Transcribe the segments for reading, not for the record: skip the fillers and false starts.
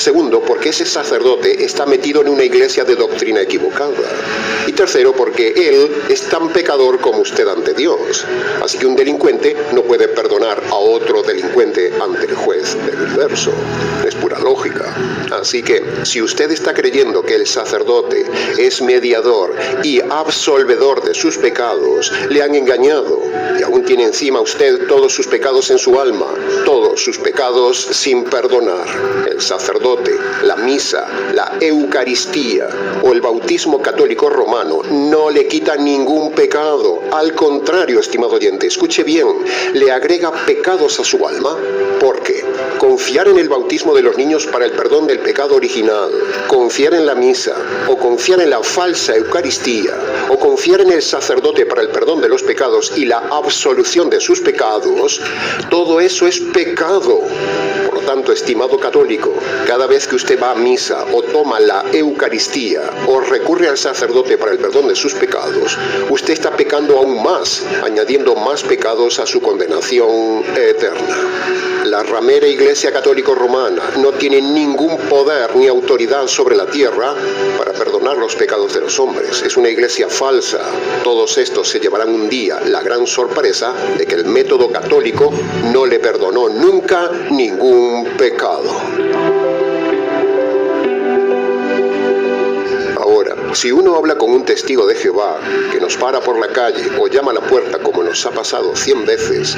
Segundo, porque ese sacerdote está metido en una iglesia de doctrina equivocada. Y tercero, porque él es tan pecador como usted ante Dios. Así que un delincuente no puede perdonar a otro delincuente ante el juez del universo. Es pura lógica. Así que, si usted está creyendo que el sacerdote es mediador y absolvedor de sus pecados, le han engañado. Y aún tiene encima usted todos sus pecados en su alma, todos sus pecados sin perdonar. El sacerdote, la misa, la Eucaristía o el bautismo católico romano no le quita ningún pecado. Al contrario, estimado oyente, escuche bien, le agrega pecados a su alma. ¿Por qué? Confiar en el bautismo de los niños para el perdón del pecado original, confiar en la misa, o confiar en la falsa Eucaristía, o confiar en el sacerdote para el perdón de los pecados y la absolución de sus pecados, todo eso es pecado. Por lo tanto, estimado católico, cada vez que usted va a misa o toma la Eucaristía o recurre al sacerdote para el perdón de sus pecados, usted está pecando aún más, añadiendo más pecados a su condenación eterna. La ramera Iglesia Católica Romana no tiene ningún poder ni autoridad sobre la tierra para perdonar los pecados de los hombres. Es una iglesia falsa. Todos estos se llevarán un día la gran sorpresa de que el método católico no le perdonó nunca ningún pecado. Ahora, si uno habla con un testigo de Jehová que nos para por la calle o llama a la puerta como nos ha pasado 100 veces,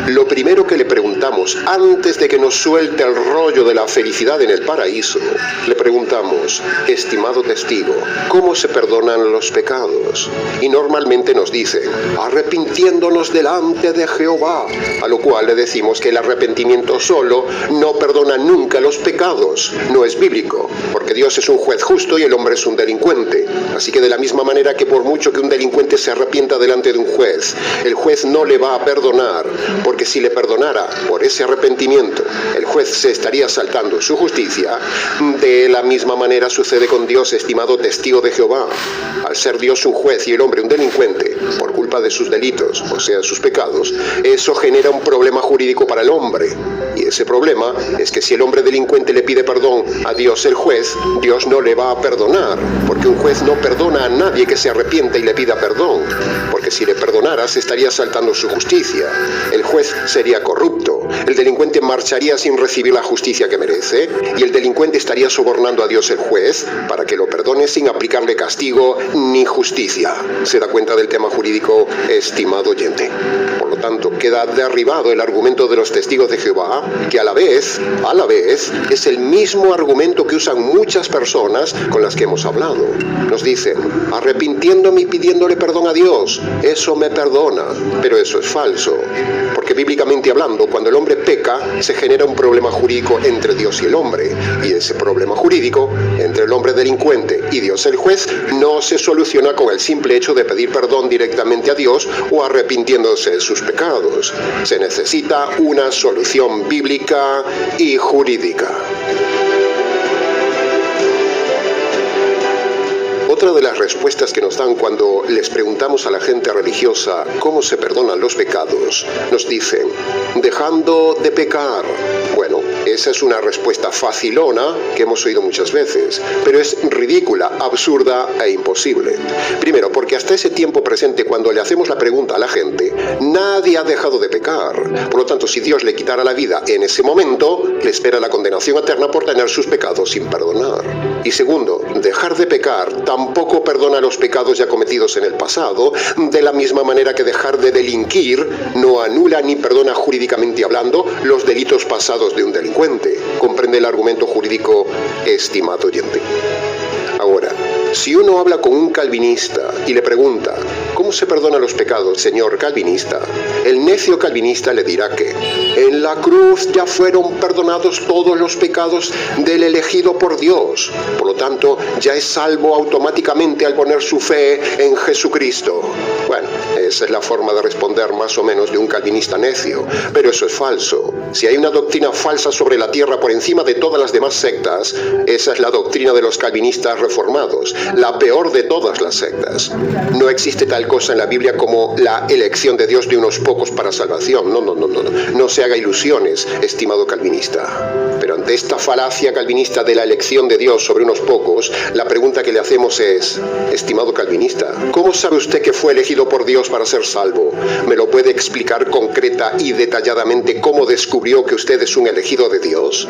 lo primero que le preguntamos antes de que nos suelte el rollo de la felicidad en el paraíso, le preguntamos: estimado testigo, ¿cómo se perdonan los pecados? Y normalmente nos dicen: arrepintiéndonos delante de Jehová, a lo cual le decimos que el arrepentimiento solo no perdona nunca los pecados. No es bíblico, porque Dios es un juez justo y el hombre es un delincuente. Así que de la misma manera que por mucho que un delincuente se arrepienta delante de un juez, el juez no le va a perdonar, porque si le perdonara por ese arrepentimiento, el juez se estaría saltando su justicia. De la misma manera sucede con Dios, estimado testigo de Jehová. Al ser Dios un juez y el hombre un delincuente, por culpa de sus delitos, o sea, sus pecados, eso genera un problema jurídico para el hombre. Y ese problema es que si el hombre delincuente le pide perdón a Dios el juez, Dios no le va a perdonar, porque un juez no perdona a nadie que se arrepienta y le pida perdón, porque si le perdonara se estaría saltando su justicia. El juez sería corrupto, el delincuente marcharía sin recibir la justicia que merece, y el delincuente estaría sobornando a Dios el juez para que lo perdone sin aplicarle castigo ni justicia. ¿Se da cuenta del tema jurídico, estimado oyente? Por lo tanto, queda derribado el argumento de los testigos de Jehová, que a la vez, es el mismo argumento que usan muchas personas con las que hemos hablado. Nos dicen: arrepintiéndome y pidiéndole perdón a Dios, eso me perdona. Pero eso es falso, porque bíblicamente hablando, cuando el hombre peca, se genera un problema jurídico entre Dios y el hombre, y ese problema jurídico entre el hombre delincuente y Dios el juez no se soluciona con el simple hecho de pedir perdón directamente a Dios o arrepintiéndose de sus pecados. Se necesita una solución bíblica y jurídica. Otra de las respuestas que nos dan cuando les preguntamos a la gente religiosa cómo se perdonan los pecados, nos dicen: dejando de pecar. Bueno, esa es una respuesta facilona que hemos oído muchas veces, pero es ridícula, absurda e imposible. Primero, porque hasta ese tiempo presente, cuando le hacemos la pregunta a la gente, nadie ha dejado de pecar. Por lo tanto, si Dios le quitara la vida en ese momento, le espera la condenación eterna por tener sus pecados sin perdonar. Y segundo, dejar de pecar tampoco perdona los pecados ya cometidos en el pasado, de la misma manera que dejar de delinquir no anula ni perdona jurídicamente hablando los delitos pasados de un delincuente. ¿Comprende el argumento jurídico, estimado oyente? Ahora, si uno habla con un calvinista y le pregunta: ¿cómo se perdonan los pecados, señor calvinista?, el necio calvinista le dirá que en la cruz ya fueron perdonados todos los pecados del elegido por Dios. Por lo tanto, ya es salvo automáticamente al poner su fe en Jesucristo. Bueno, esa es la forma de responder más o menos de un calvinista necio, pero eso es falso. Si hay una doctrina falsa sobre la tierra por encima de todas las demás sectas, esa es la doctrina de los calvinistas reformados, la peor de todas las sectas. No existe tal cosa en la Biblia como la elección de Dios de unos pocos para salvación. No se haga ilusiones, estimado calvinista. Pero Ante esta falacia calvinista de la elección de Dios sobre unos pocos, la pregunta que le hacemos es: estimado calvinista, ¿cómo sabe usted que fue elegido por Dios para ser salvo? ¿Me lo puede explicar concreta y detalladamente cómo descubrió que usted es un elegido de Dios?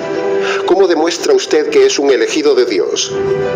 ¿Cómo demuestra usted que es un elegido de Dios?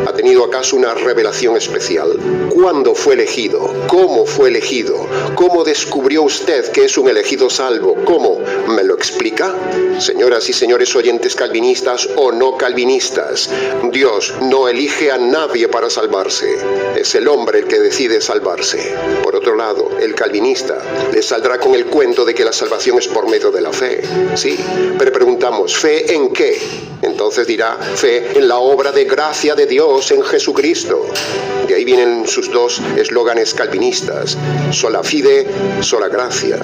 ¿Ha tenido acaso una revelación especial? ¿Cuándo fue elegido? ¿Cómo fue elegido? ¿Cómo descubrió usted que es un elegido salvo? ¿Cómo? ¿Me lo explica? Señoras y señores oyentes calvinistas o no calvinistas, Dios no elige a nadie para salvarse. Es el hombre el que decide salvarse. Por otro lado, el calvinista le saldrá con el cuento de que la salvación es por medio de la fe. Sí, pero preguntamos, ¿fe en qué? Entonces dirá, fe en la obra de gracia de Dios en Jesucristo. De ahí vienen sus dos eslóganes calvinistas: sola fide, sola gracia.